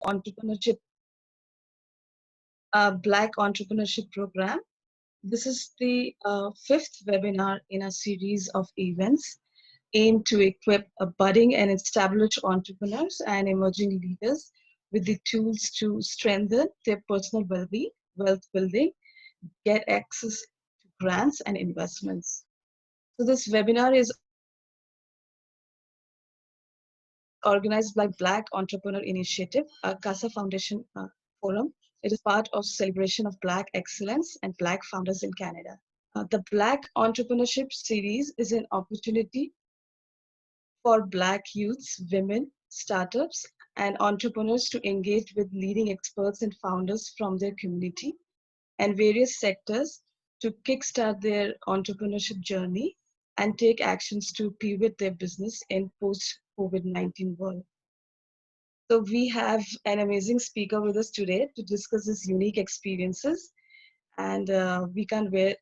entrepreneurship, Black Entrepreneurship Program. This is the fifth webinar in a series of events aimed to equip budding and established entrepreneurs and emerging leaders with the tools to strengthen their personal well-being, wealth building, get access to grants and investments. So this webinar is organized by Black Entrepreneur Initiative, a Casa Foundation forum. It is part of celebration of Black excellence and Black founders in Canada. The Black Entrepreneurship Series is an opportunity for Black youths, women, startups, and entrepreneurs to engage with leading experts and founders from their community and various sectors to kickstart their entrepreneurship journey and take actions to pivot their business in post-COVID-19 world. So we have an amazing speaker with us today to discuss his unique experiences, and we can't wait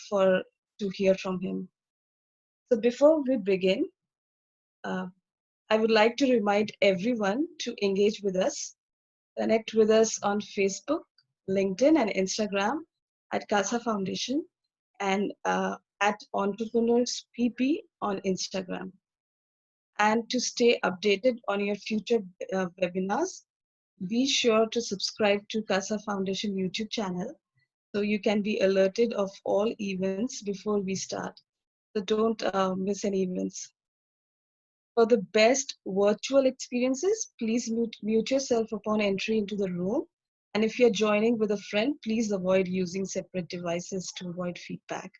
for to hear from him. So before we begin, I would like to remind everyone to engage with us, connect with us on Facebook, LinkedIn, and Instagram at Casa Foundation and at Entrepreneurs PP on Instagram. And to stay updated on your future webinars, be sure to subscribe to Casa Foundation YouTube channel so you can be alerted of all events before we start. So don't miss any events. For the best virtual experiences, please mute yourself upon entry into the room. And if you're joining with a friend, please avoid using separate devices to avoid feedback.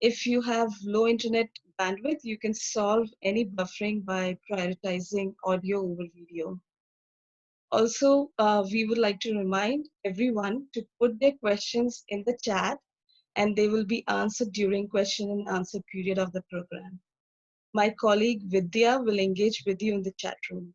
If you have low internet bandwidth, you can solve any buffering by prioritizing audio over video. Also, we would like to remind everyone to put their questions in the chat and they will be answered during question and answer period of the program. My colleague Vidya will engage with you in the chat room.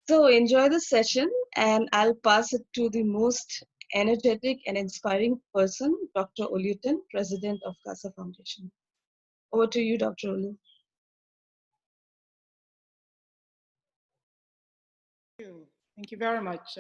So enjoy the session and I'll pass it to the most energetic and inspiring person, Dr. Oluton, President of Casa Foundation. Over to you, Dr. Olu. Thank you very much.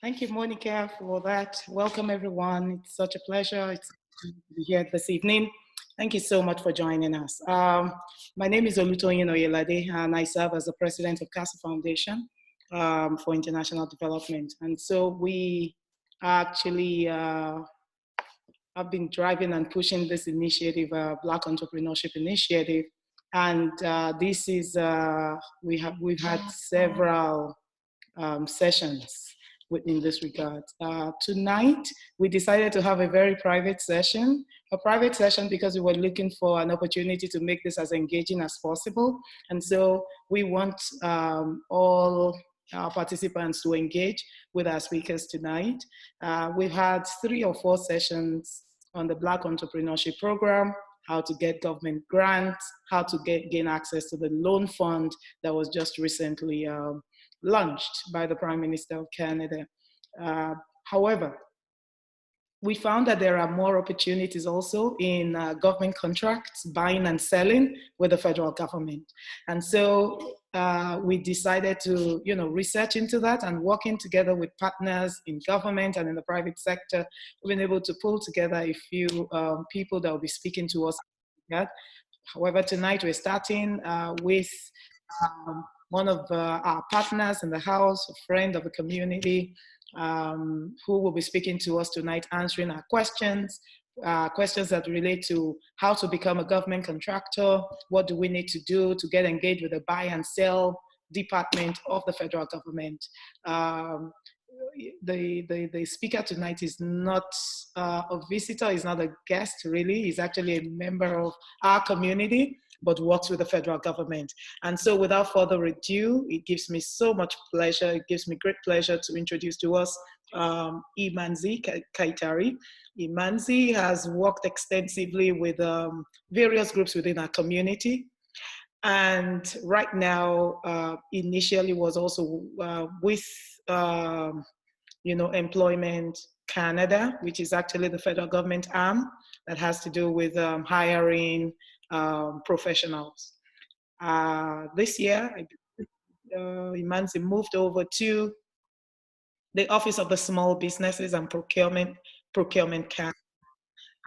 Thank you, Monica, for that. Welcome, everyone. It's such a pleasure to be here this evening. Thank you so much for joining us. My name is Olutoyin Oyelade, and I serve as the president of Casa Foundation for International Development. And so we actually have been driving and pushing this initiative, Black Entrepreneurship Initiative. And this is, we've had several sessions in this regard. Tonight, we decided to have a very private session, because we were looking for an opportunity to make this as engaging as possible. And so we want all our participants to engage with our speakers tonight. We've had 3 or 4 sessions on the Black Entrepreneurship Program, how to get government grants, how to gain access to the loan fund that was just recently launched by the Prime Minister of Canada. However, we found that there are more opportunities also in government contracts, buying and selling with the federal government. And so we decided to, research into that, and working together with partners in government and in the private sector, we've been able to pull together a few people that will be speaking to us. However, tonight we're starting with one of our partners in the house, a friend of the community, who will be speaking to us tonight, answering our questions that relate to how to become a government contractor, what do we need to do to get engaged with the buy and sell department of the federal government. The speaker tonight is not a visitor, he's not a guest really, he's actually a member of our community, but works with the federal government. And so without further ado, it gives me so much pleasure, it gives me great pleasure to introduce to us Imanzi Kaitari. Imanzi has worked extensively with various groups within our community. And right now, initially was also with Employment Canada, which is actually the federal government arm that has to do with hiring professionals. This year, Imanzi moved over to the Office of the Small Businesses and Procurement Canada.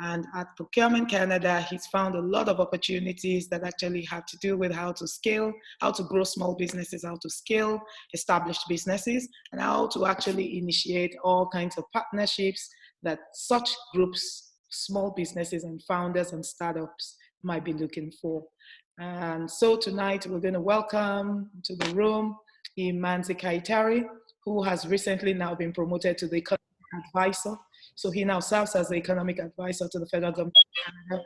And at Procurement Canada, he's found a lot of opportunities that actually have to do with how to scale, how to grow small businesses, how to scale established businesses, and how to actually initiate all kinds of partnerships that such groups, small businesses and founders and startups might be looking for. And so tonight we're going to welcome to the room Imanzi Kaitari, who has recently now been promoted to the economic advisor. So he now serves as the economic advisor to the federal government of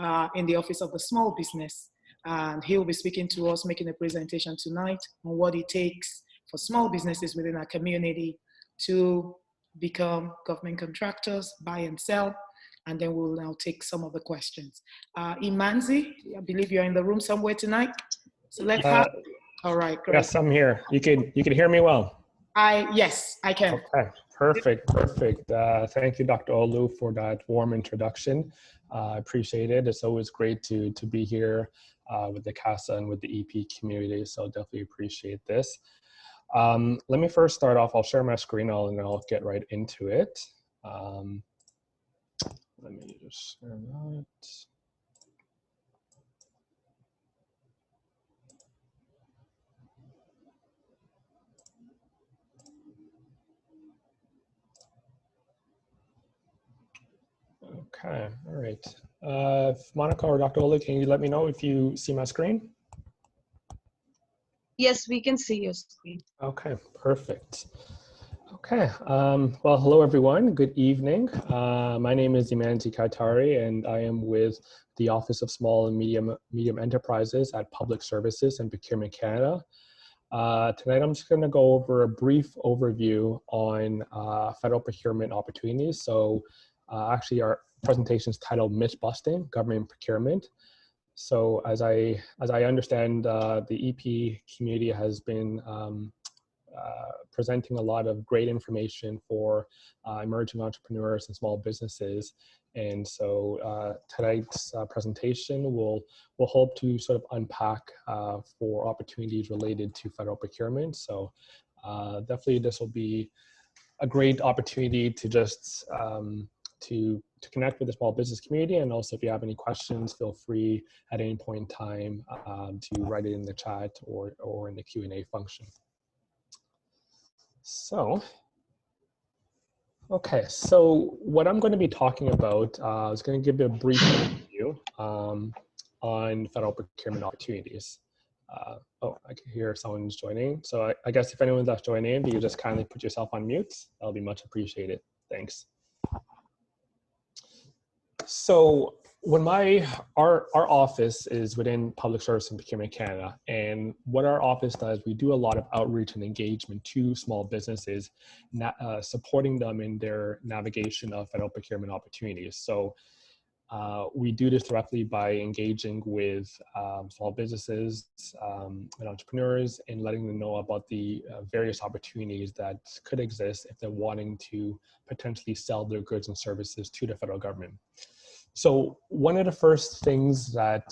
Canada in the Office of the Small Business. And he will be speaking to us, making a presentation tonight on what it takes for small businesses within our community to become government contractors, buy and sell. And then we'll now take some of the questions. Imanzi, I believe you're in the room somewhere tonight. So let's have. All right, great. Yes, I'm here. You can hear me well. Yes, I can. Okay, perfect. Thank you, Dr. Olu, for that warm introduction. I appreciate it. It's always great to be here with the CASA and with the EP community. So definitely appreciate this. Let me first start off. I'll share my screen and I'll get right into it. Let me just share that. Okay, all right. Monica or Dr. Ola, can you let me know if you see my screen? Yes, we can see your screen. Okay, perfect. Okay, well, hello everyone, good evening. My name is Imanzi Kaitari and I am with the Office of Small and Medium Enterprises at Public Services and Procurement Canada. Tonight I'm just gonna go over a brief overview on federal procurement opportunities. So actually our presentation is titled Myth Busting, Government Procurement. So as I understand, the EP community has been presenting a lot of great information for emerging entrepreneurs and small businesses. And so tonight's presentation will hope to sort of unpack for opportunities related to federal procurement. So definitely this will be a great opportunity to just to connect with the small business community. And also if you have any questions, feel free at any point in time to write it in the chat or in the Q&A function. So, okay, so what I'm going to be talking about is going to give you a brief overview on federal procurement opportunities. Oh, I can hear someone's joining. So I guess if anyone's that's joining in, you just kindly put yourself on mute. That'll be much appreciated. Thanks. So when our office is within Public Service and Procurement Canada, and what our office does, we do a lot of outreach and engagement to small businesses, supporting them in their navigation of federal procurement opportunities. So we do this directly by engaging with small businesses and entrepreneurs and letting them know about the various opportunities that could exist if they're wanting to potentially sell their goods and services to the federal government. So one of the first things that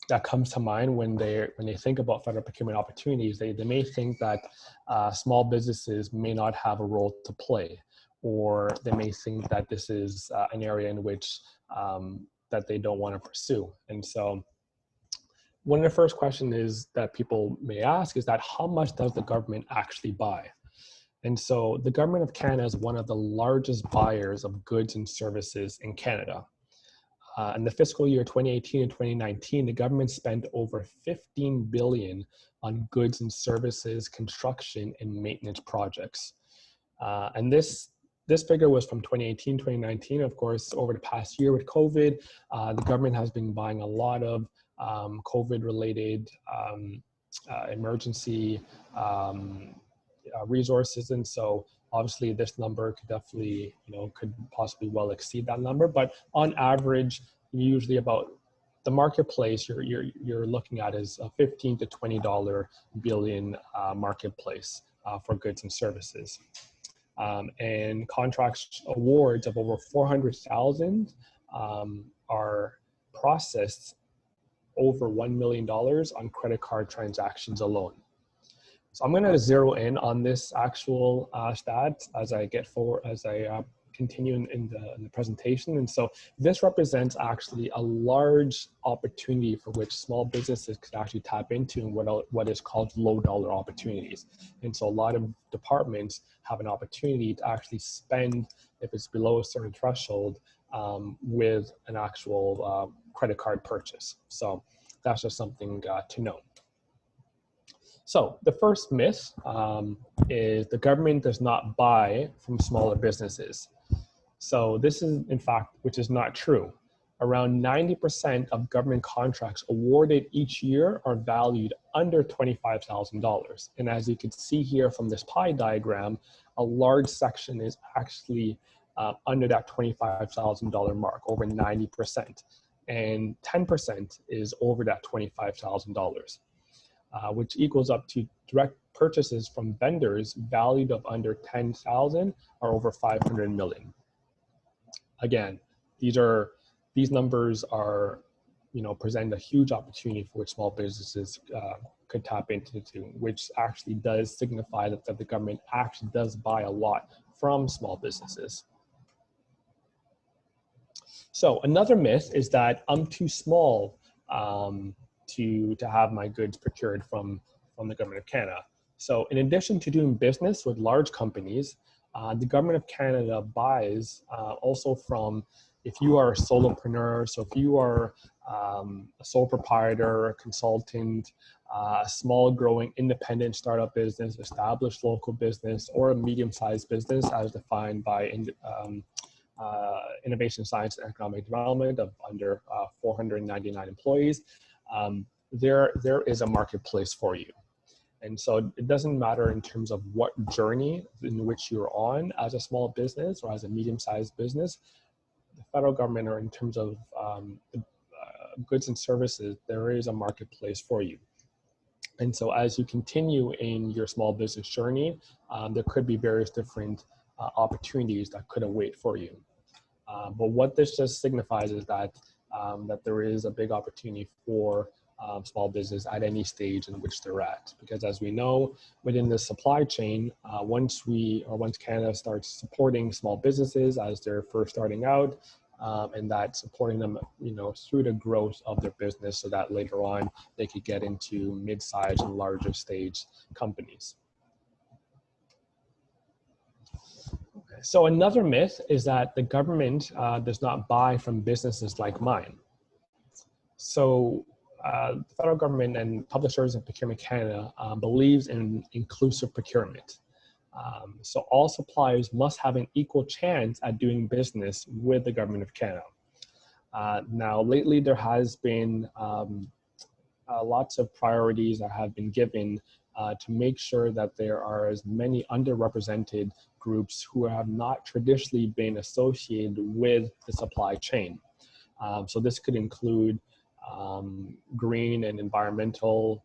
that comes to mind when they think about federal procurement opportunities, they may think that small businesses may not have a role to play, or they may think that this is an area in which that they don't want to pursue. And so one of the first questions is that people may ask is that how much does the government actually buy? And so the government of Canada is one of the largest buyers of goods and services in Canada. In the fiscal year 2018 and 2019, the government spent over $15 billion on goods and services, construction, and maintenance projects. And this figure was from 2018, 2019. Of course, over the past year with COVID, the government has been buying a lot of COVID-related emergency resources, and so obviously this number could definitely, could possibly well exceed that number. But on average, usually about the marketplace you're looking at is a $15 to $20 billion marketplace for goods and services. And contract awards of over 400,000 are processed over $1 million on credit card transactions alone. So I'm going to zero in on this actual stat as I continue in the presentation. And so this represents actually a large opportunity for which small businesses could actually tap into in what is called low dollar opportunities. And so a lot of departments have an opportunity to actually spend, if it's below a certain threshold, with an actual credit card purchase. So that's just something to note. So the first myth is the government does not buy from smaller businesses. So this is, in fact, which is not true. Around 90% of government contracts awarded each year are valued under $25,000. And as you can see here from this pie diagram, a large section is actually under that $25,000 mark, over 90%. And 10% is over that $25,000. Which equals up to direct purchases from vendors valued of under 10,000 or over 500 million. Again, these numbers are, present a huge opportunity for which small businesses could tap into, which actually does signify that the government actually does buy a lot from small businesses. So another myth is that I'm too small to have my goods procured from the government of Canada. So in addition to doing business with large companies, the government of Canada buys also from, if you are a solopreneur, so if you are a sole proprietor, a consultant, a small growing independent startup business, established local business, or a medium-sized business as defined by Innovation, Science, and Economic Development of under 499 employees, there is a marketplace for you. And so it doesn't matter in terms of what journey in which you're on as a small business or as a medium-sized business, the federal government, or in terms of goods and services, there is a marketplace for you. And so as you continue in your small business journey, there could be various different opportunities that could await for you. But what this just signifies is that there is a big opportunity for small business at any stage in which they're at. Because as we know, within the supply chain, once Canada starts supporting small businesses as they're first starting out, and that supporting them, through the growth of their business, so that later on they could get into mid-sized and larger stage companies. So another myth is that the government does not buy from businesses like mine. So the federal government and Publishers and Procurement Canada believes in inclusive procurement. So all suppliers must have an equal chance at doing business with the government of Canada. Now, lately there has been lots of priorities that have been given to make sure that there are as many underrepresented groups who have not traditionally been associated with the supply chain. So this could include green and environmental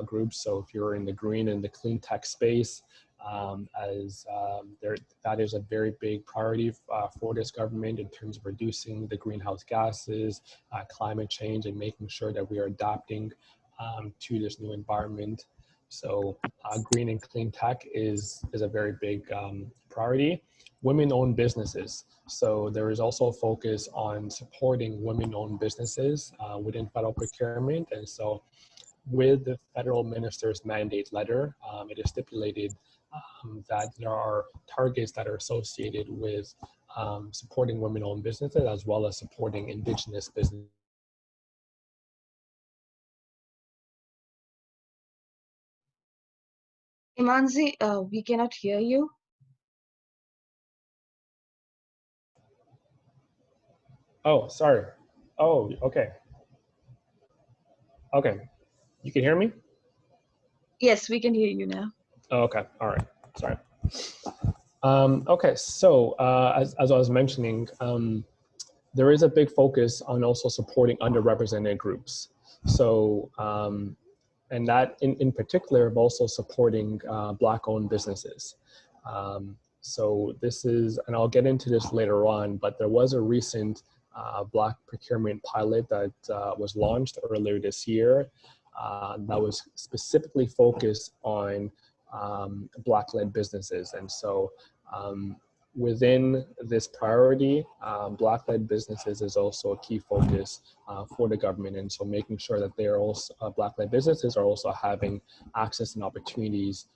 groups. So if you're in the green and the clean tech space, that is a very big priority for this government in terms of reducing the greenhouse gases, climate change, and making sure that we are adapting to this new environment. So green and clean tech is a very big priority. Women-owned businesses. So there is also a focus on supporting women-owned businesses within federal procurement. And so with the federal minister's mandate letter, it is stipulated that there are targets that are associated with supporting women-owned businesses as well as supporting Indigenous businesses. Imanzi, we cannot hear you. Oh, sorry. Oh, okay. Okay. You can hear me? Yes, we can hear you now. Oh, okay. All right. Sorry. Okay. So as I was mentioning, there is a big focus on also supporting underrepresented groups. So, and that in particular of also supporting Black-owned businesses. So this is, and I'll get into this later on, but there was a recent Black procurement pilot that was launched earlier this year that was specifically focused on Black-led businesses. And so within this priority, Black-led businesses is also a key focus for the government. And so making sure that they are also, Black-led businesses are also having access and opportunities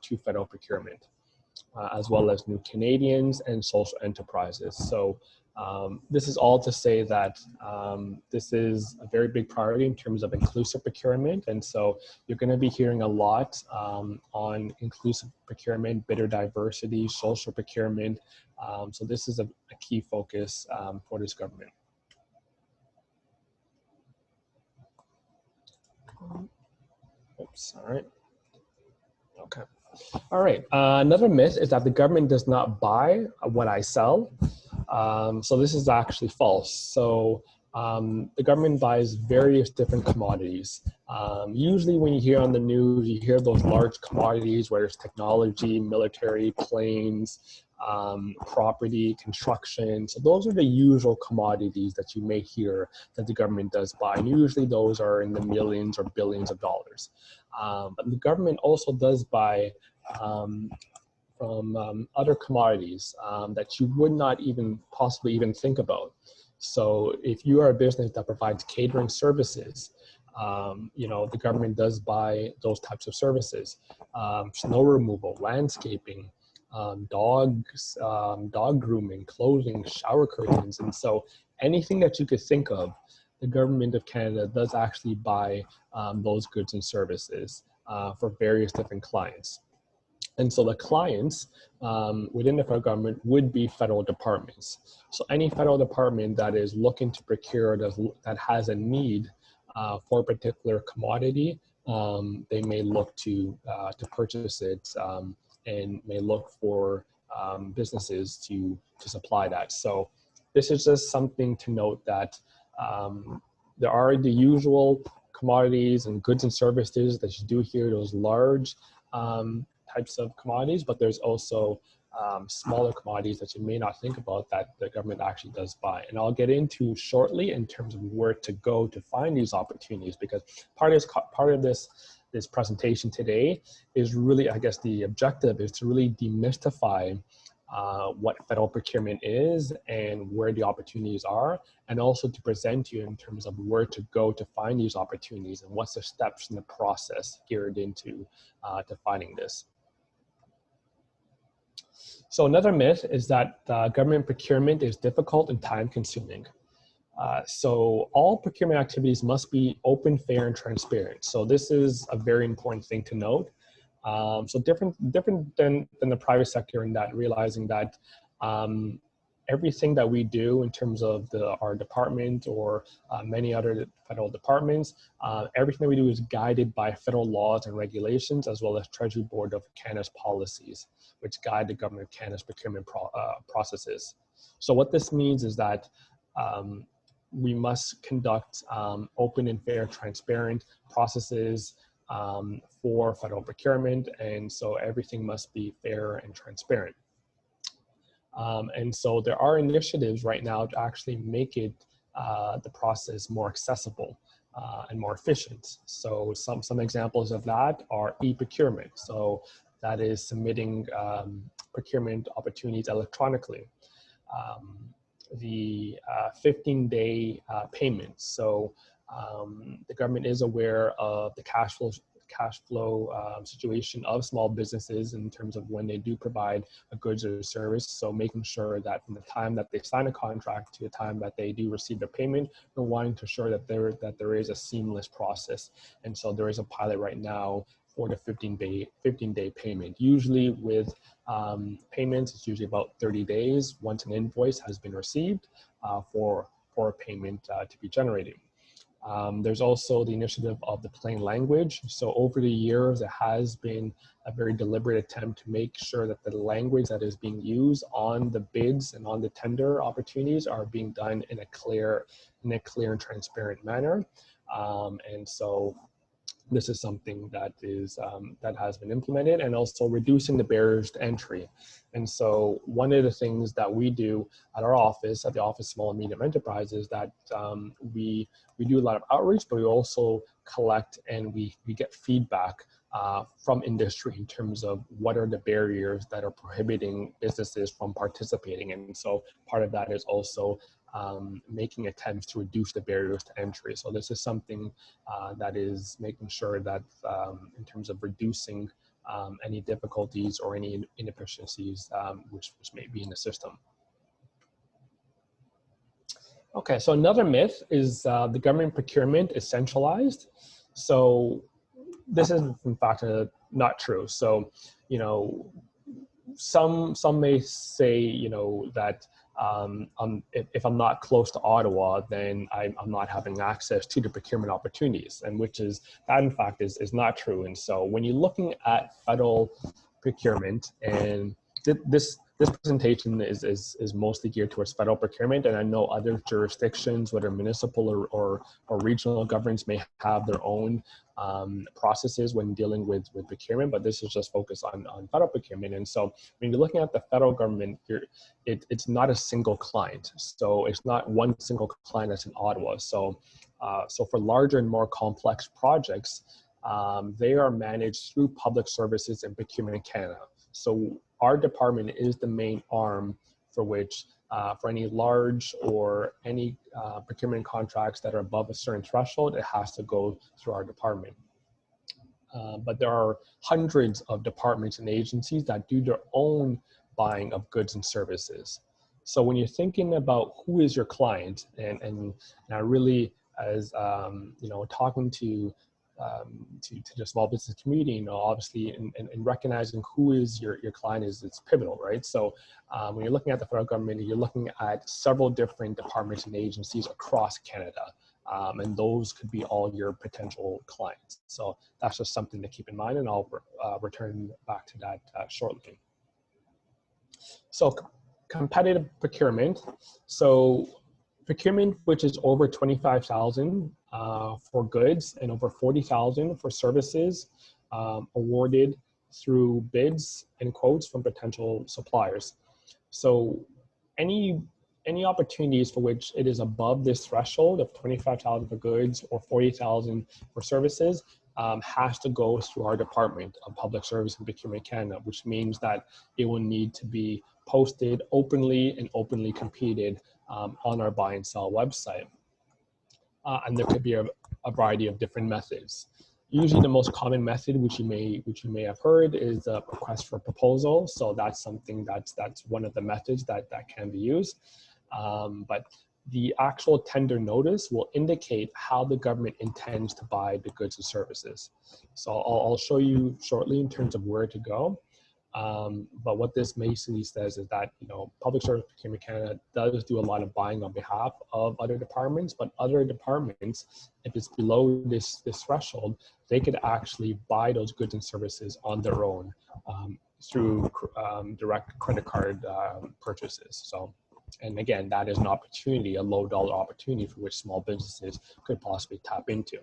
to federal procurement, as well as new Canadians and social enterprises. So this is all to say that this is a very big priority in terms of inclusive procurement. And so you're going to be hearing a lot on inclusive procurement, bidder diversity, social procurement. So this is a key focus for this government. Oops, all right. Okay. All right. Another myth is that the government does not buy what I sell. So this is actually false. So the government buys various different commodities. Usually when you hear on the news, you hear those large commodities, whether it's technology, military, planes, property, construction. So those are the usual commodities that you may hear that the government does buy. And usually those are in the millions or billions of dollars. But the government also does buy from other commodities that you would not even possibly even think about. So if you are a business that provides catering services, you know, the government does buy those types of services, snow removal, landscaping, dogs, dog grooming, clothing, shower curtains. And so anything that you could think of, the government of Canada does actually buy those goods and services for various different clients. And so the clients within the federal government would be federal departments. So any federal department that is looking to procure, that has a need for a particular commodity, they may look to purchase it and may look for businesses to supply that. So this is just something to note that there are the usual commodities and goods and services that you do hear, those large types of commodities, but there's also smaller commodities that you may not think about that the government actually does buy. And I'll get into shortly in terms of where to go to find these opportunities, because part of this presentation today is really, I guess the objective is to really demystify what federal procurement is and where the opportunities are, and also to present you in terms of where to go to find these opportunities and what's the steps in the process geared into to finding this. So another myth is that government procurement is difficult and time consuming. So all procurement activities must be open, fair, and transparent. So this is a very important thing to note. So different than the private sector in that realizing that everything that we do in terms of our department or many other federal departments, everything that we do is guided by federal laws and regulations, as well as Treasury Board of Canada's policies, which guide the Government of Canada's procurement processes. So what this means is that we must conduct open and fair, transparent processes for federal procurement, and so everything must be fair and transparent. And so there are initiatives right now to actually make it the process more accessible and more efficient. So some examples of that are e-procurement. So that is submitting procurement opportunities electronically. The 15-day payments. So the government is aware of the cash flow situation of small businesses in terms of when they do provide a goods or service. So making sure that from the time that they sign a contract to the time that they do receive their payment, we're wanting to ensure that there is a seamless process. And so there is a pilot right now for the 15-day payment. Usually with payments, it's usually about 30 days once an invoice has been received for a payment to be generated. There's also the initiative of the plain language. So over the years, it has been a very deliberate attempt to make sure that the language that is being used on the bids and on the tender opportunities are being done in a clear and transparent manner. And so this is something that is that has been implemented, and also reducing the barriers to entry. And so one of the things that we do at our office, at the Office of Small and Medium Enterprises, that we do a lot of outreach, but we also collect and we get feedback from industry in terms of what are the barriers that are prohibiting businesses from participating. And so part of that is also making attempts to reduce the barriers to entry. So this is something that is making sure that in terms of reducing any difficulties or any inefficiencies which may be in the system. Okay, so another myth is the government procurement is centralized. So this is in fact not true. So, you know, some may say, you know, that if I'm not close to Ottawa, then I'm not having access to the procurement opportunities, and which is, that in fact is not true. And so when you're looking at federal procurement, and this presentation is mostly geared towards federal procurement, and I know other jurisdictions, whether municipal or regional governments, may have their own processes when dealing with procurement, but this is just focused on federal procurement. And so when you're looking at the federal government, it's not a single client. So it's not one single client that's in Ottawa. So so for larger and more complex projects, they are managed through Public Services and Procurement Canada. So our department is the main arm for which for any large or any procurement contracts that are above a certain threshold, it has to go through our department. But there are hundreds of departments and agencies that do their own buying of goods and services. So when you're thinking about who is your client, and I really, as you know, talking to the small business community, you know, obviously, and recognizing who is your client it's pivotal, right? So when you're looking at the federal government, you're looking at several different departments and agencies across Canada, and those could be all your potential clients. So that's just something to keep in mind, and I'll return back to that shortly. So competitive procurement. So procurement, which is over 25,000 for goods and over 40,000 for services, awarded through bids and quotes from potential suppliers. So any opportunities for which it is above this threshold of 25,000 for goods or 40,000 for services has to go through our Department of Public Service and Procurement Canada, which means that it will need to be posted openly and openly competed on our buy and sell website. And there could be a variety of different methods. Usually the most common method, which you may have heard, is a request for proposal. So that's something that's one of the methods that can be used. But the actual tender notice will indicate how the government intends to buy the goods and services. So I'll show you shortly in terms of where to go. But what this basically says is that, you know, Public Service Procurement Canada does do a lot of buying on behalf of other departments, but other departments, if it's below this threshold, they could actually buy those goods and services on their own through direct credit card purchases. So, and again, that is an opportunity, a low dollar opportunity for which small businesses could possibly tap into.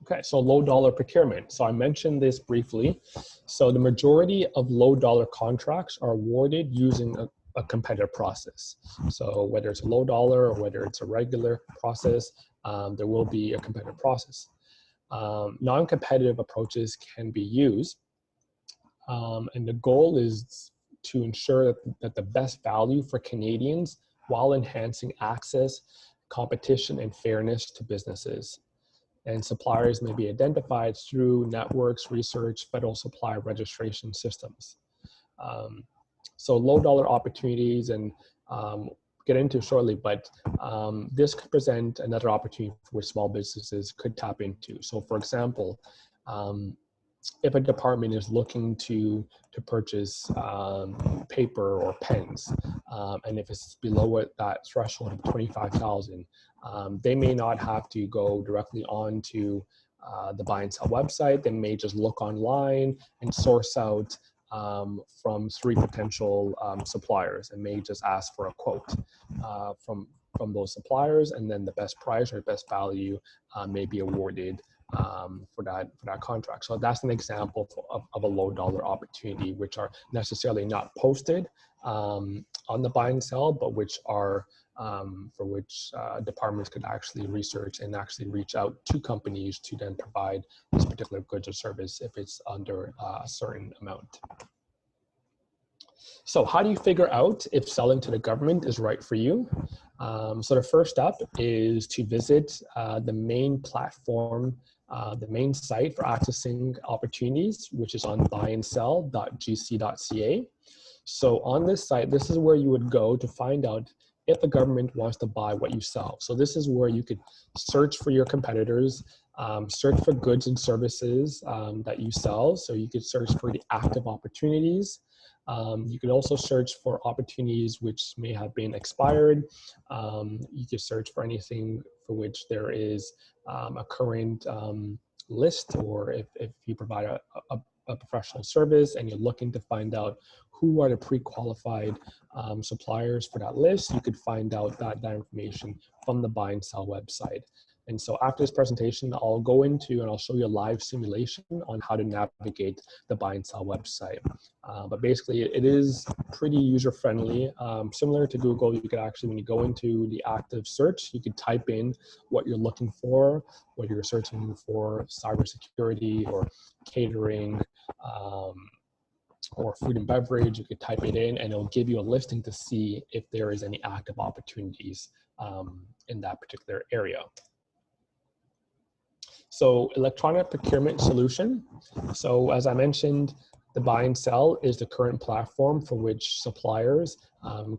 Okay, so low dollar procurement. So I mentioned this briefly. So the majority of low dollar contracts are awarded using a competitive process. So whether it's a low dollar or whether it's a regular process, there will be a competitive process. Non-competitive approaches can be used. And the goal is to ensure that the best value for Canadians while enhancing access, competition, and fairness to businesses. And suppliers may be identified through networks, research, federal supplier registration systems. So low dollar opportunities, and get into shortly, but this could present another opportunity for which small businesses could tap into. So for example, if a department is looking to purchase paper or pens, and if it's below that threshold of 25,000, they may not have to go directly on to the buy and sell website. They may just look online and source out from 3 potential suppliers, and may just ask for a quote from from those suppliers, and then the best price or best value may be awarded for that contract. So that's an example of a low dollar opportunity, which are necessarily not posted on the buy and sell, but which are for which departments could actually research and actually reach out to companies to then provide this particular goods or service if it's under a certain amount. So how do you figure out if selling to the government is right for you? So the first step is to visit the main platform, the main site for accessing opportunities, which is on buyandsell.gc.ca. So on this site, this is where you would go to find out if the government wants to buy what you sell. So this is where you could search for your competitors, search for goods and services that you sell. So you could search for the active opportunities. You can also search for opportunities which may have been expired. You could search for anything for which there is a current list, or if you provide a professional service and you're looking to find out who are the pre-qualified suppliers for that list, you could find out that information from the Buy and Sell website. And so after this presentation, I'll go into and I'll show you a live simulation on how to navigate the Buy and Sell website. But basically, it is pretty user-friendly. Similar to Google, you could actually, when you go into the active search, you could type in what you're looking for, whether you're searching for cybersecurity or catering, or food and beverage. You could type it in and it'll give you a listing to see if there is any active opportunities in that particular area. So electronic procurement solution. So as I mentioned, the Buy and Sell is the current platform for which suppliers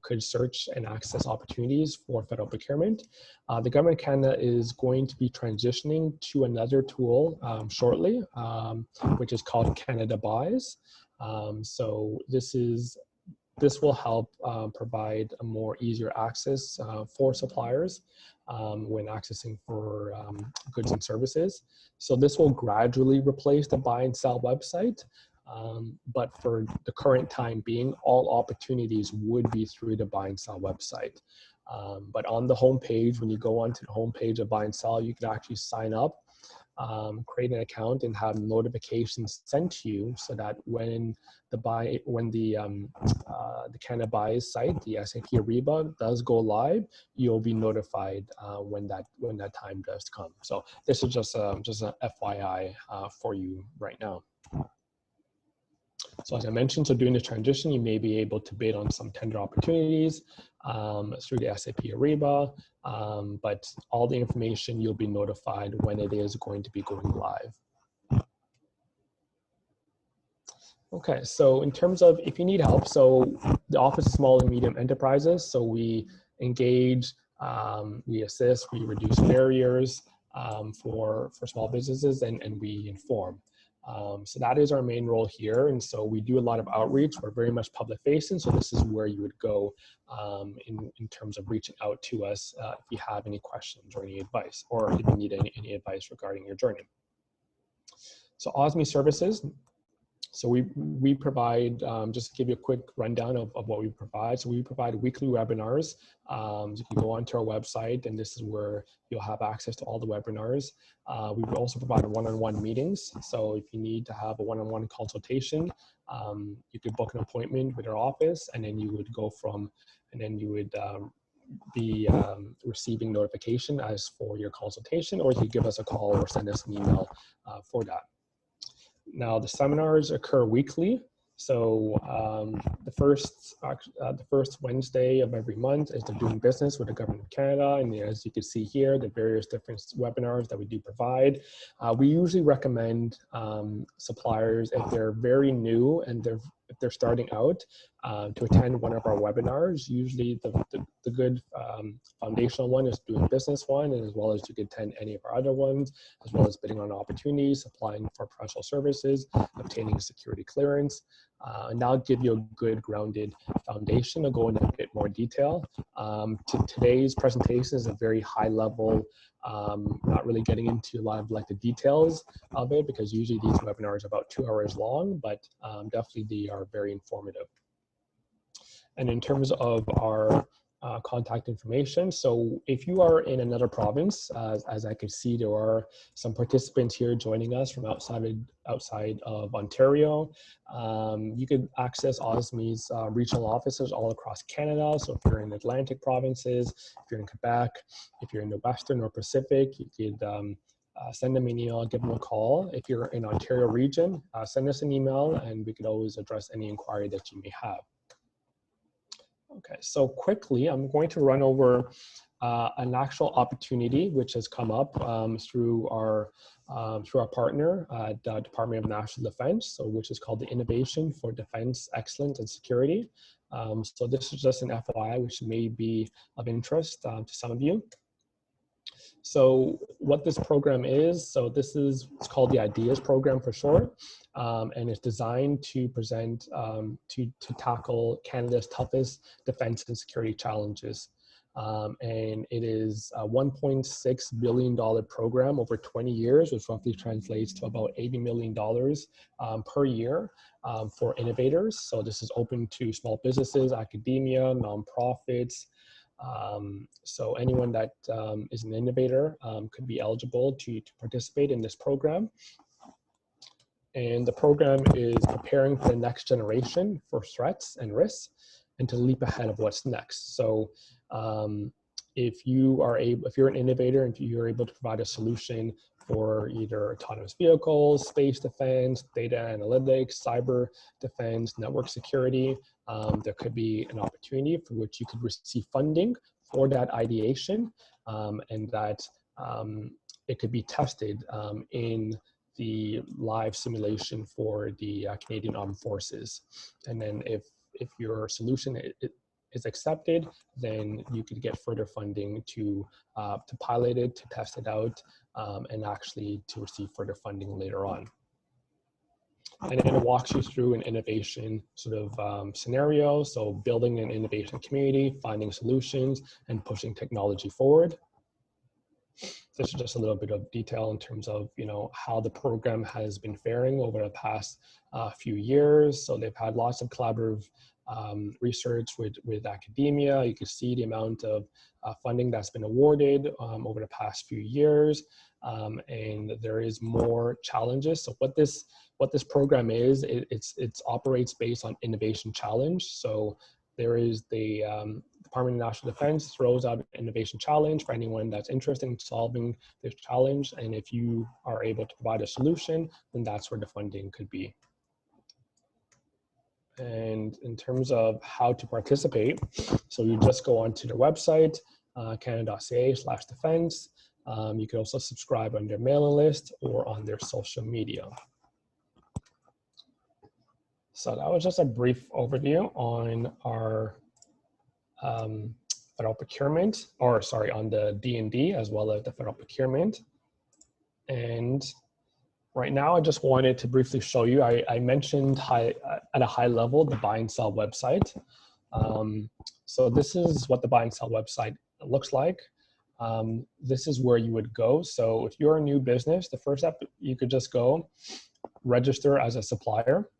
could search and access opportunities for federal procurement. The government of Canada is going to be transitioning to another tool shortly, which is called Canada Buys. So this will help provide a more easier access for suppliers when accessing for goods and services. So this will gradually replace the Buy and Sell website, but for the current time being, all opportunities would be through the Buy and Sell website. But on the homepage, when you go onto the homepage of Buy and Sell, you can actually sign up, create an account, and have notifications sent to you, so that when the Canada Buys site, the SAP Ariba, does go live, you'll be notified when that time does come. So this is just an FYI for you right now. So as I mentioned, so during the transition, you may be able to bid on some tender opportunities through the SAP Ariba, but all the information, you'll be notified when it is going to be going live. Okay, so in terms of if you need help, so the Office of Small and Medium Enterprises, so we engage, we assist, we reduce barriers for small businesses, and we inform. So that is our main role here. And so we do a lot of outreach. We're very much public facing. So this is where you would go in terms of reaching out to us if you have any questions or any advice, or if you need any advice regarding your journey. So OSME services. So we provide, just to give you a quick rundown of what we provide. So we provide weekly webinars. You can go onto our website, and this is where you'll have access to all the webinars. We also provide one-on-one meetings. So if you need to have a one-on-one consultation, you could book an appointment with our office, and then you would go be receiving notification as for your consultation, or you could give us a call or send us an email for that. Now, the seminars occur weekly. So the first Wednesday of every month is the Doing Business with the Government of Canada. And as you can see here, the various different webinars that we do provide. We usually recommend suppliers, if they're very new and if they're starting out, to attend one of our webinars. Usually the good foundational one is Doing Business one, and as well as you can attend any of our other ones, as well as bidding on opportunities, applying for professional services, obtaining security clearance. And that'll give you a good grounded foundation to go into a bit more detail. Today's presentation is a very high level, not really getting into a lot of like the details of it, because usually these webinars are about 2 hours long, but definitely they are very informative. And in terms of our contact information. So if you are in another province, as I can see, there are some participants here joining us from outside of Ontario. You could access OSME's regional offices all across Canada. So if you're in Atlantic provinces, if you're in Quebec, if you're in the Western or Pacific, you could send them an email, give them a call. If you're in Ontario region, send us an email and we could always address any inquiry that you may have. Okay, so quickly, I'm going to run over an actual opportunity which has come up through our partner, the Department of National Defense, so which is called the Innovation for Defense Excellence and Security. So this is just an FYI, which may be of interest to some of you. So what this program is, so it's called the IDEAS program for short, and it's designed to present, to tackle Canada's toughest defense and security challenges. And it is a $1.6 billion program over 20 years, which roughly translates to about $80 million per year for innovators. So this is open to small businesses, academia, nonprofits. So anyone that is an innovator could be eligible to participate in this program. And the program is preparing for the next generation for threats and risks and to leap ahead of what's next. So if you're an innovator and you're able to provide a solution for either autonomous vehicles, space defense, data analytics, cyber defense, network security, there could be an opportunity for which you could receive funding for that ideation, and that it could be tested in the live simulation for the Canadian Armed Forces. And then if your solution is accepted, then you could get further funding to pilot it, to test it out, and actually to receive further funding later on. And then it walks you through an innovation sort of scenario. So building an innovation community, finding solutions, and pushing technology forward. This is just a little bit of detail in terms of, how the program has been faring over the past few years. So they've had lots of collaborative research with academia. You can see the amount of funding that's been awarded over the past few years, and there is more challenges. So what this program is, it operates based on innovation challenge. So there is the Department of National Defense throws out an innovation challenge for anyone that's interested in solving this challenge, and if you are able to provide a solution, then that's where the funding could be. And in terms of how to participate, so you just go onto their website, canada.ca/defense. You can also subscribe on their mailing list or on their social media. So that was just a brief overview on our federal procurement, on the D&D as well as the federal procurement. And right now, I just wanted to briefly show you, I mentioned at a high level, the buy and sell website. So this is what the buy and sell website looks like. This is where you would go. So if you're a new business, the first step, you could just go register as a supplier.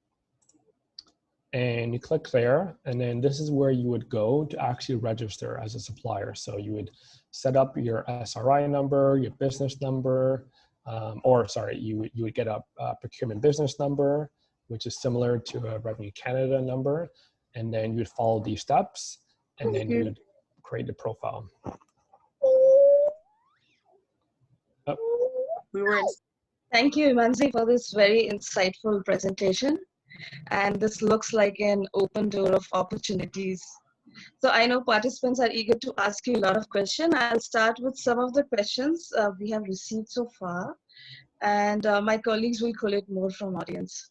And you click there, and then this is where you would go to actually register as a supplier. So you would set up your SRI number, your business number, you would get a procurement business number, which is similar to a Revenue Canada number, and then you would follow these steps, and then you would create a profile. Thank you, Imanzi, for this very insightful presentation. And this looks like an open door of opportunities. So I know participants are eager to ask you a lot of questions. I'll start with some of the questions we have received so far. And my colleagues will collate more from audience.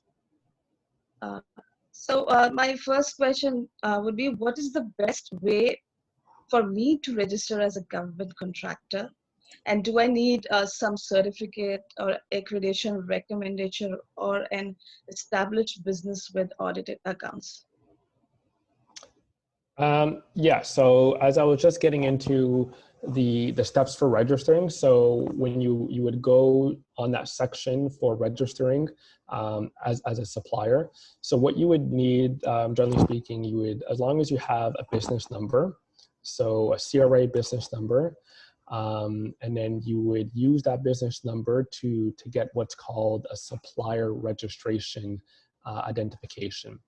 So my first question would be, what is the best way for me to register as a government contractor? And do I need some certificate or accreditation recommendation or an established business with audited accounts? Yeah, so as I was just getting into the steps for registering, so when you would go on that section for registering as a supplier, so what you would need, generally speaking, you would, as long as you have a business number, So a CRA business number, and then you would use that business number to get what's called a supplier registration identification.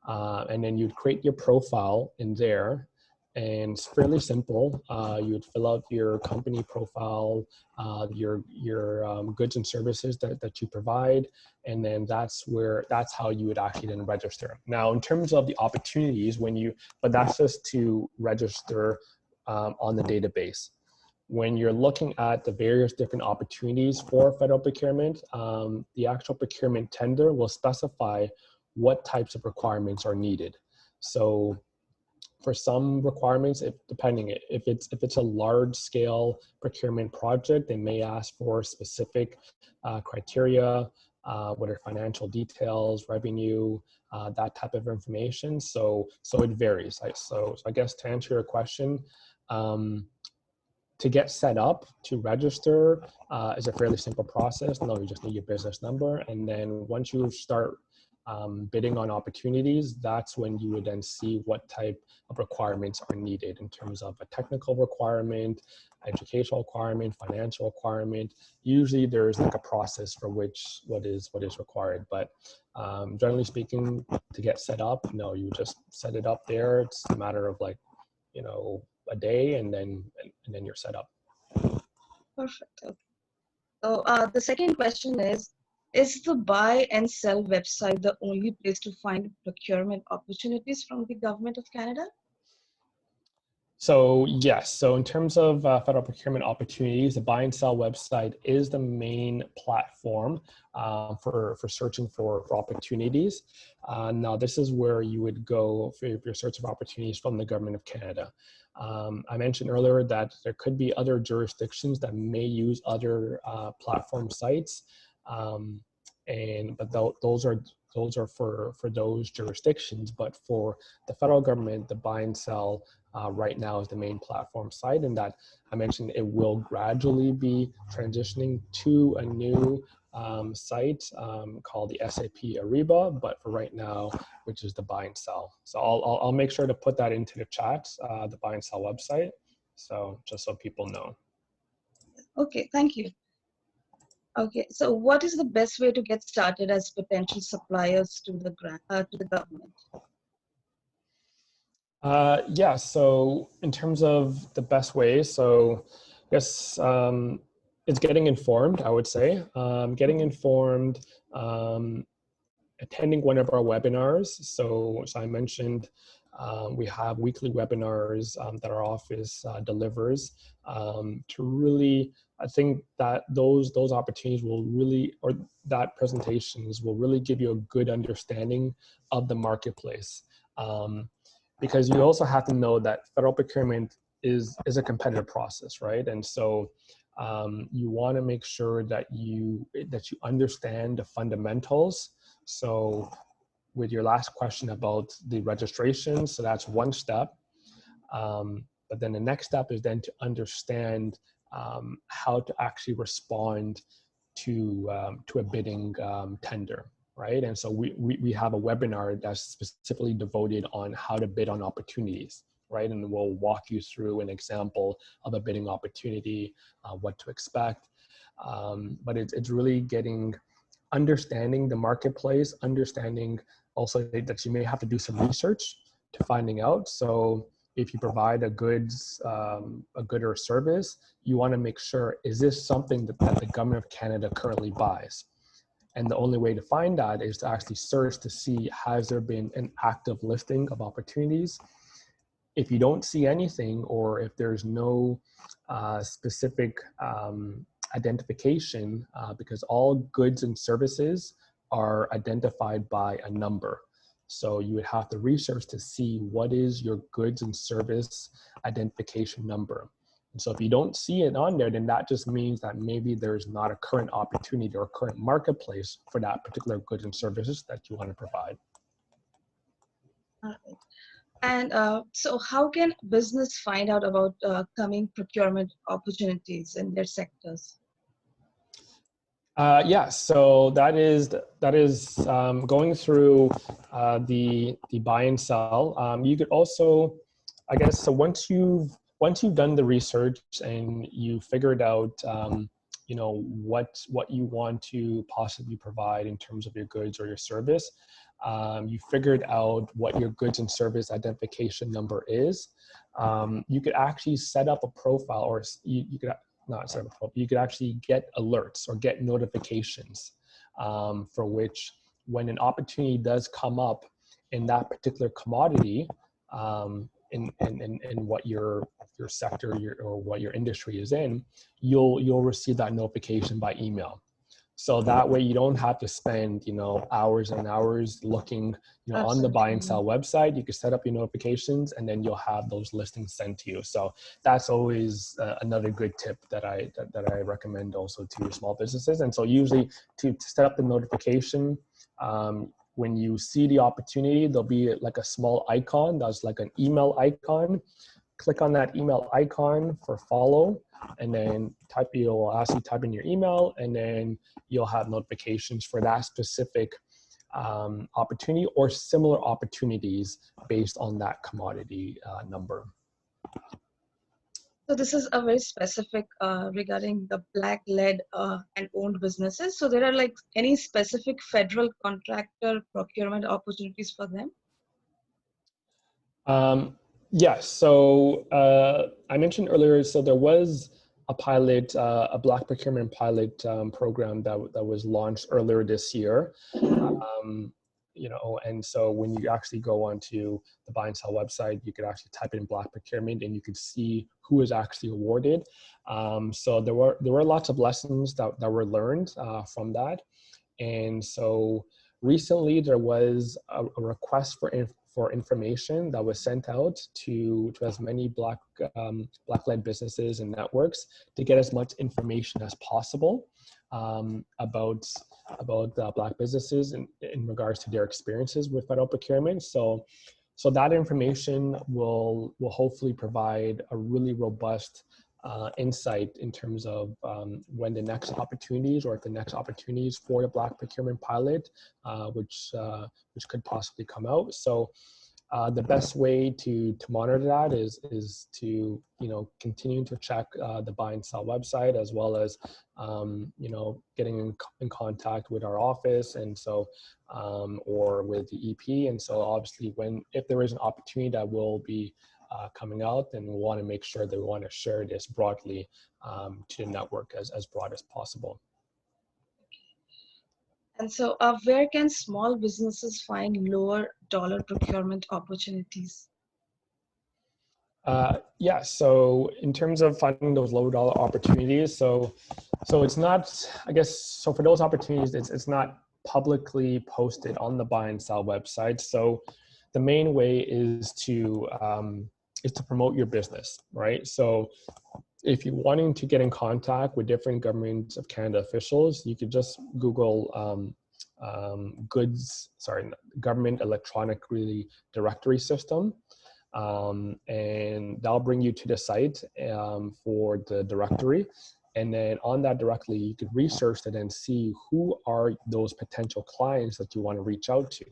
And then you'd create your profile in there, and it's fairly simple. You'd fill out your company profile, your goods and services that you provide, and then that's how you would actually then register. Now, in terms of the opportunities, but that's just to register on the database. When you're looking at the various different opportunities for federal procurement, the actual procurement tender will specify what types of requirements are needed. So for some requirements, depending if it's a large scale procurement project, they may ask for specific criteria, whether financial details, revenue, that type of information. So it varies. So I guess to answer your question, to get set up to register is a fairly simple process. No, you just need your business number, and then once you start bidding on opportunities, that's when you would then see what type of requirements are needed in terms of a technical requirement, educational requirement, financial requirement. Usually there's like a process for which what is required, but generally speaking, to get set up, no, you just set it up there. It's a matter of like, a day, and then you're set up. Perfect. Okay. So the second question is the buy and sell website the only place to find procurement opportunities from the Government of Canada? So yes, so in terms of federal procurement opportunities, the buy and sell website is the main platform for searching for opportunities. Now this is where you would go if you're searching for opportunities from the Government of Canada. I mentioned earlier that there could be other jurisdictions that may use other platform sites, but those are for those jurisdictions. But for the federal government, the buy and sell right now is the main platform site, and that I mentioned it will gradually be transitioning to a new site called the SAP Ariba, but for right now, which is the buy and sell. So I'll make sure to put that into the chat, the buy and sell website, so just so people know. Okay, thank you. Okay, so what is the best way to get started as potential suppliers to the government? Yeah, so in terms of the best ways, so I guess it's getting informed, I would say. Getting informed, attending one of our webinars. So I mentioned we have weekly webinars that our office delivers to really, I think that those opportunities will really, or that presentations will really give you a good understanding of the marketplace. Because you also have to know that federal procurement is a competitive process, right? And so you want to make sure that you understand the fundamentals. So with your last question about the registration, so that's one step. But then the next step is then to understand how to actually respond to a bidding tender, right? And so we have a webinar that's specifically devoted on how to bid on opportunities, right? And we'll walk you through an example of a bidding opportunity, what to expect. But it's really understanding the marketplace, understanding also that you may have to do some research to finding out. So if you provide a good or service, you want to make sure, is this something that the Government of Canada currently buys? And the only way to find that is to actually search to see, has there been an active listing of opportunities? If you don't see anything, or if there's no specific identification, because all goods and services are identified by a number. So you would have to research to see what is your goods and service identification number. And so if you don't see it on there, then that just means that maybe there's not a current opportunity or current marketplace for that particular goods and services that you want to provide. And so how can business find out about coming procurement opportunities in their sectors? Yeah, so that is going through the buy and sell. You could also I guess so. Once you've done the research and you figured out, what you want to possibly provide in terms of your goods or your service, you figured out what your goods and service identification number is. You could actually set up a profile, or you could not set up a profile. You could actually get alerts or get notifications for which, when an opportunity does come up in that particular commodity, in what your sector or what your industry is in, you'll receive that notification by email. So that way you don't have to spend, hours and hours looking, on the buy and sell website. You can set up your notifications and then you'll have those listings sent to you. So that's always another good tip that I recommend also to small businesses. And so usually to set up the notification, when you see the opportunity, there'll be like a small icon that's like an email icon. Click on that email icon for follow, and then you'll ask you to type in your email, and then you'll have notifications for that specific opportunity or similar opportunities based on that commodity number. So this is a very specific regarding the Black-led and owned businesses. So there are like any specific federal contractor procurement opportunities for them? Yes. So I mentioned earlier, so there was a pilot, a Black procurement pilot program that was launched earlier this year. And so when you actually go onto the buy and sell website, you could actually type in Black procurement and you could see who is actually awarded. So there were lots of lessons that were learned from that. And so recently there was a request for information that was sent out to as many Black-led businesses and networks to get as much information as possible about Black businesses in regards to their experiences with federal procurement. So that information will hopefully provide a really robust insight in terms of when the next opportunities, or if the next opportunities for the Black procurement pilot, which could possibly come out. So the best way to monitor that is to continue to check the buy and sell website, as well as getting in contact with our office, and so or with the EP. And so obviously if there is an opportunity that will be coming out, then we want to make sure that we want to share this broadly to the network as broad as possible. And so where can small businesses find lower dollar procurement opportunities? Yeah, so in terms of finding those low dollar opportunities, so it's not, I guess, so for those opportunities, it's not publicly posted on the buy and sell website. So the main way is to promote your business, right? So if you're wanting to get in contact with different Government of Canada officials, you could just Google Government Electronic Directory System. And that'll bring you to the site for the directory. And then on that directly, you could research it and see who are those potential clients that you want to reach out to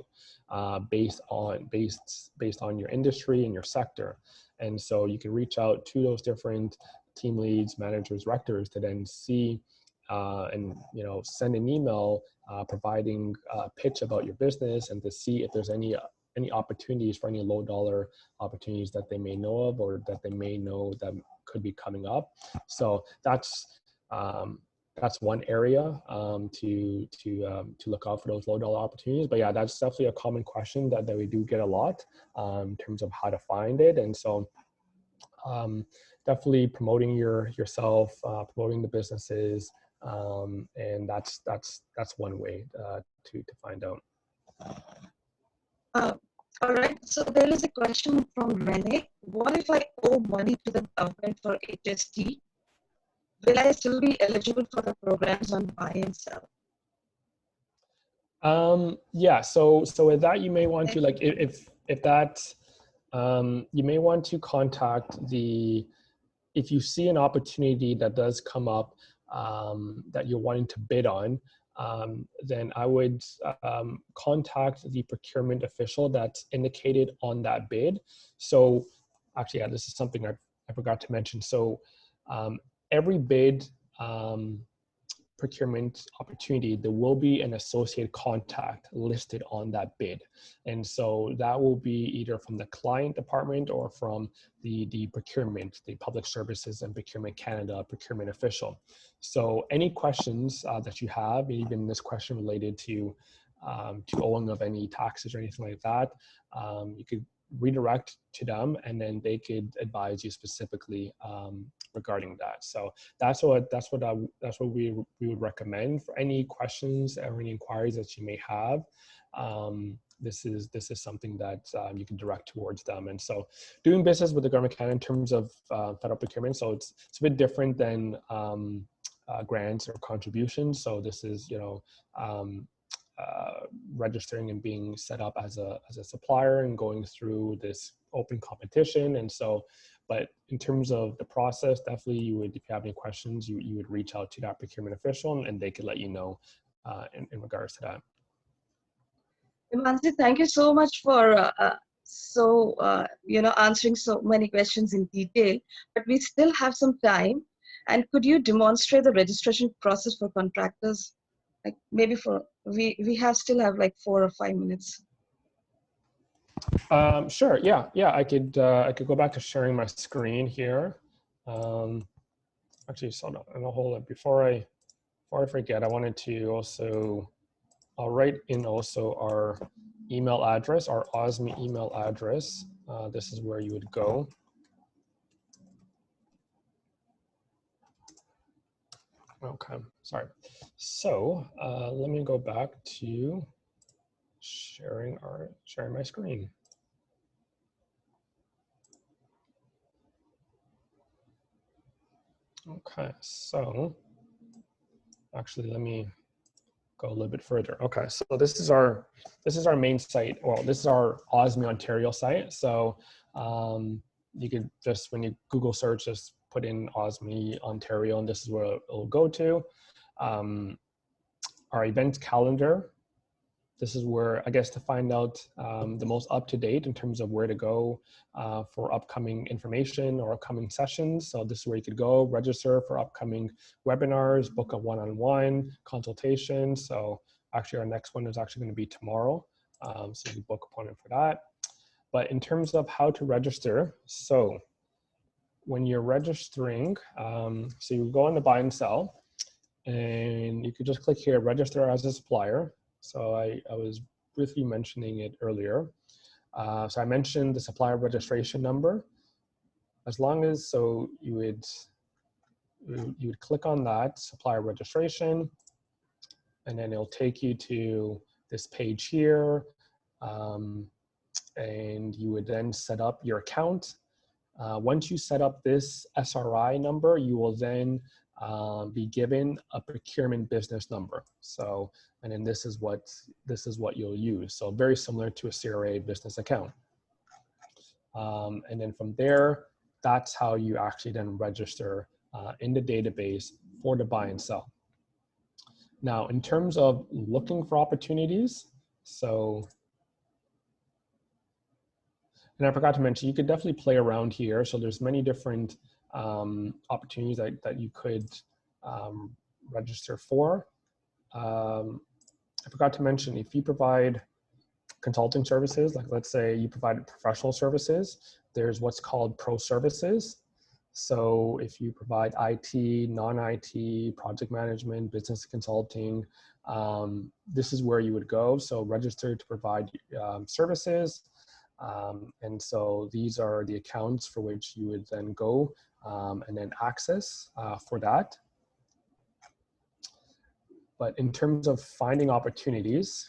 based on your industry and your sector. And so you can reach out to those different team leads, managers, directors to then see and send an email providing a pitch about your business, and to see if there's any opportunities for any low dollar opportunities that they may know of, or that they may know that could be coming up. So that's one area to look out for those low dollar opportunities. But yeah, that's definitely a common question that we do get a lot in terms of how to find it. And so definitely promoting yourself, promoting the businesses, and that's one way to find out. All right, so there is a question from Renee. What if I owe money to the government for HST? Will I still be eligible for the programs on buy and sell? Yeah, so with that, you may want to, like, if that, you may want to contact if you see an opportunity that does come up that you're wanting to bid on, then I would contact the procurement official that's indicated on that bid. So actually, yeah, this is something I forgot to mention. So every bid procurement opportunity, there will be an associated contact listed on that bid. And so that will be either from the client department or from the procurement, the Public Services and Procurement Canada procurement official. So any questions that you have, even this question related to owing of any taxes or anything like that, you could redirect to them, and then they could advise you specifically regarding that. So that's what we would recommend for any questions or any inquiries that you may have. This is something that you can direct towards them. And so doing business with the government of Canada in terms of federal procurement, so it's a bit different than grants or contributions. So this is, you know, registering and being set up as a supplier and going through this open competition. And so, but in terms of the process, definitely you would, if you have any questions, you would reach out to that procurement official and they could let you know in regards to that. Mansi, thank you so much for you know, answering so many questions in detail, but we still have some time. And could you demonstrate the registration process for contractors? Like maybe we still have like 4 or 5 minutes. Sure. Yeah. I could go back to sharing my screen here. Actually, so no, hold it. Before I forget, I wanted to also, I'll write in also our email address, our OSME email address. This is where you would go. Okay, sorry. So let me go back to sharing my screen. Okay, so actually let me go a little bit further. Okay, so this is our main site. Well, this is our OSME Ontario site. So you could just, when you Google search, just put in OSME Ontario, and this is where it'll go to. Our event calendar. This is where, I guess, to find out the most up-to-date in terms of where to go for upcoming information or upcoming sessions. So this is where you could go register for upcoming webinars, book a one-on-one consultation. So actually our next one is actually going to be tomorrow. So you book an appointment for that. But in terms of how to register, so when you're registering, so you go on the buy and sell, and you could just click here, register as a supplier. So I was briefly mentioning it earlier. So I mentioned the supplier registration number. As long as, so you would click on that supplier registration, and then it'll take you to this page here. And you would then set up your account. Once you set up this SRI number, you will then be given a procurement business number. So, and then this is what you'll use. So very similar to a CRA business account. And then from there, that's how you actually then register in the database for the buy and sell. Now, in terms of looking for opportunities, so, and I forgot to mention, you could definitely play around here. So there's many different opportunities that you could register for. I forgot to mention, if you provide consulting services, like let's say you provide professional services, there's what's called pro services. So if you provide IT, non-IT, project management, business consulting, this is where you would go. So register to provide services. And so these are the accounts for which you would then go and then access for that. But in terms of finding opportunities,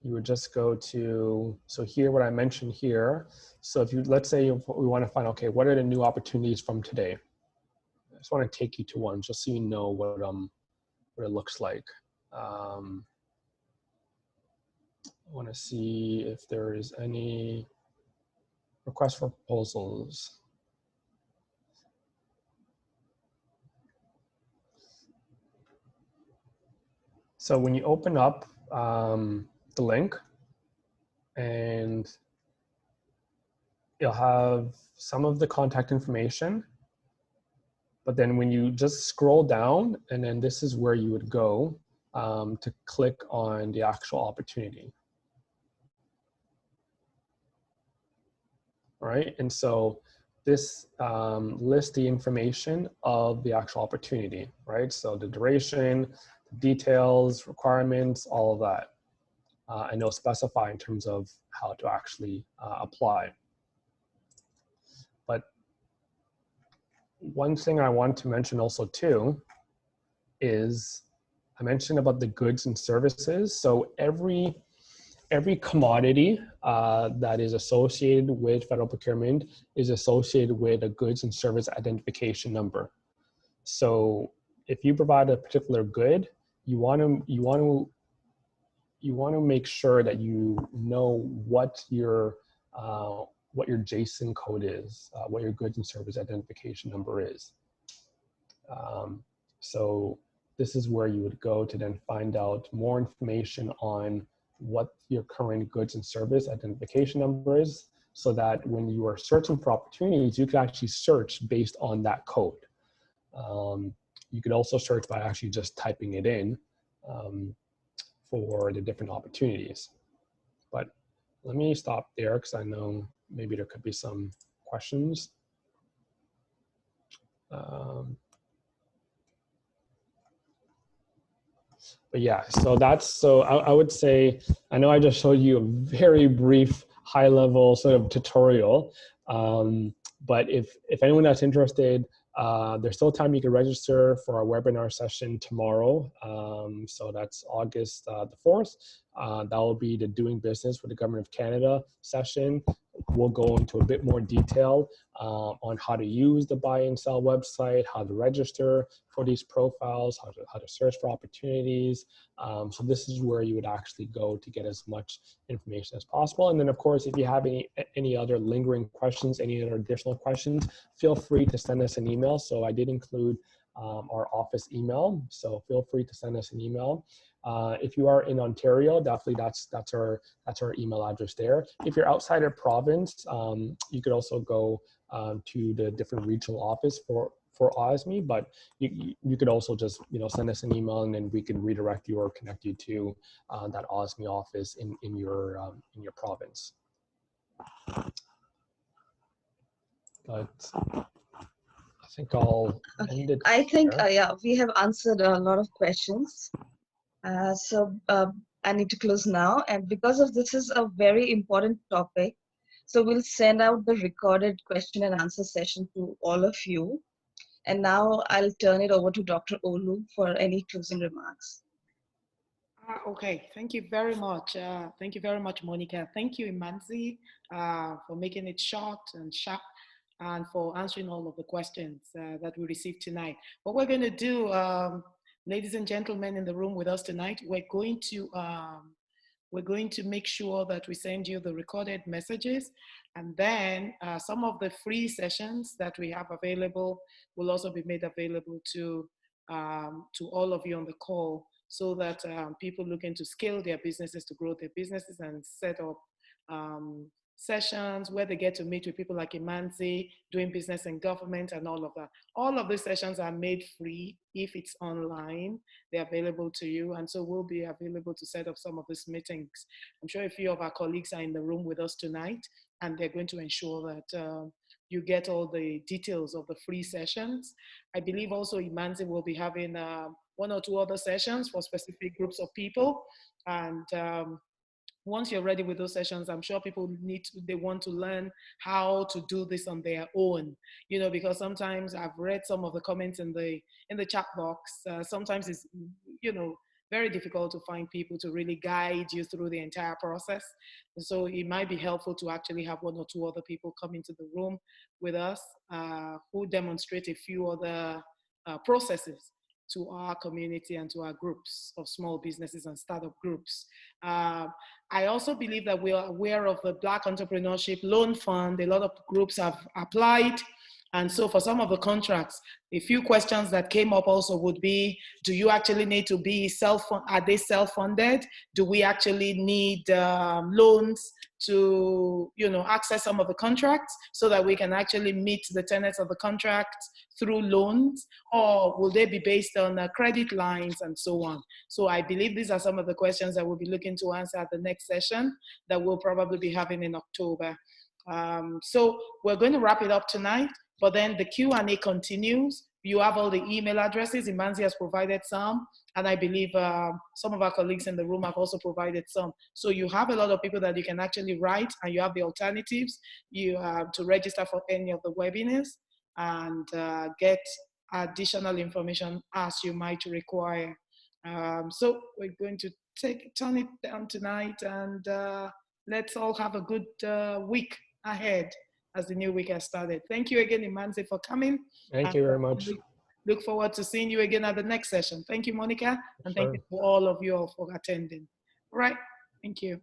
you would just go to, so here, what I mentioned here. So if you, let's say we want to find, okay, what are the new opportunities from today? I just want to take you to one just so you know what it looks like. I want to see if there is any request for proposals. So when you open up the link, and you'll have some of the contact information, but then when you just scroll down, and then this is where you would go to click on the actual opportunity. All right, and so this lists the information of the actual opportunity, right? So the duration, the details, requirements, all of that. And it'll specify in terms of how to actually apply. But one thing I want to mention also too is I mentioned about the goods and services. So every commodity that is associated with federal procurement is associated with a goods and service identification number. So if you provide a particular good, you want to make sure that you know what your JSON code is, what your goods and service identification number is. So this is where you would go to then find out more information on what your current goods and service identification number is, so that when you are searching for opportunities, you can actually search based on that code. You could also search by actually just typing it in for the different opportunities. But let me stop there because I know maybe there could be some questions. But yeah, so I would say, I know I just showed you a very brief high level sort of tutorial, but if anyone that's interested, there's still time you can register for our webinar session tomorrow. So that's August the 4th. That will be the Doing Business with the Government of Canada session. We'll go into a bit more detail on how to use the buy and sell website, how to register for these profiles, how to search for opportunities. So this is where you would actually go to get as much information as possible. And then of course, if you have any other lingering questions, any other additional questions, feel free to send us an email. So I did include our office email, so feel free to send us an email. If you are in Ontario, definitely that's our email address there. If you're outside our province, you could also go to the different regional office for OSME, but you could also just send us an email, and then we can redirect you or connect you to that OSME office in your province. But I think I'll end it. I think yeah, we have answered a lot of questions. So I need to close now, and because of this is a very important topic, so we'll send out the recorded question and answer session to all of you. And now I'll turn it over to Dr. Olu for any closing remarks. Okay, thank you very much. Thank you very much, Monica. Thank you, Imanzi, for making it short and sharp, and for answering all of the questions that we received tonight. What we're going to do, ladies and gentlemen in the room with us tonight, we're going to make sure that we send you the recorded messages, and then some of the free sessions that we have available will also be made available to all of you on the call, so that people looking to scale their businesses, to grow their businesses, and set up sessions where they get to meet with people like Imanzi, doing business in government, and all of that. All of these sessions are made free. If it's online, they're available to you. And so we'll be available to set up some of these meetings. I'm sure a few of our colleagues are in the room with us tonight, and they're going to ensure that you get all the details of the free sessions. I believe also Imanzi will be having one or two other sessions for specific groups of people. And once you're ready with those sessions, I'm sure people they want to learn how to do this on their own, because sometimes I've read some of the comments in the chat box. Sometimes it's, very difficult to find people to really guide you through the entire process. And so it might be helpful to actually have one or two other people come into the room with us who demonstrate a few other processes to our community and to our groups of small businesses and startup groups. I also believe that we are aware of the Black Entrepreneurship Loan Fund. A lot of groups have applied And so for some of the contracts, a few questions that came up also would be, do you actually need to be are they self-funded? Do we actually need loans to, access some of the contracts so that we can actually meet the tenets of the contract through loans? Or will they be based on credit lines and so on? So I believe these are some of the questions that we'll be looking to answer at the next session that we'll probably be having in October. So we're going to wrap it up tonight, but then the Q&A continues. You have all the email addresses. Imanzi has provided some, and I believe some of our colleagues in the room have also provided some. So you have a lot of people that you can actually write, and you have the alternatives. You have to register for any of the webinars and get additional information as you might require. So we're going to turn it down tonight, and let's all have a good week ahead as the new week has started. Thank you again, Imanzi, for coming. Thank you very much. Look forward to seeing you again at the next session. Thank you, Monica, and thank you to all of you all for attending. All right, thank you.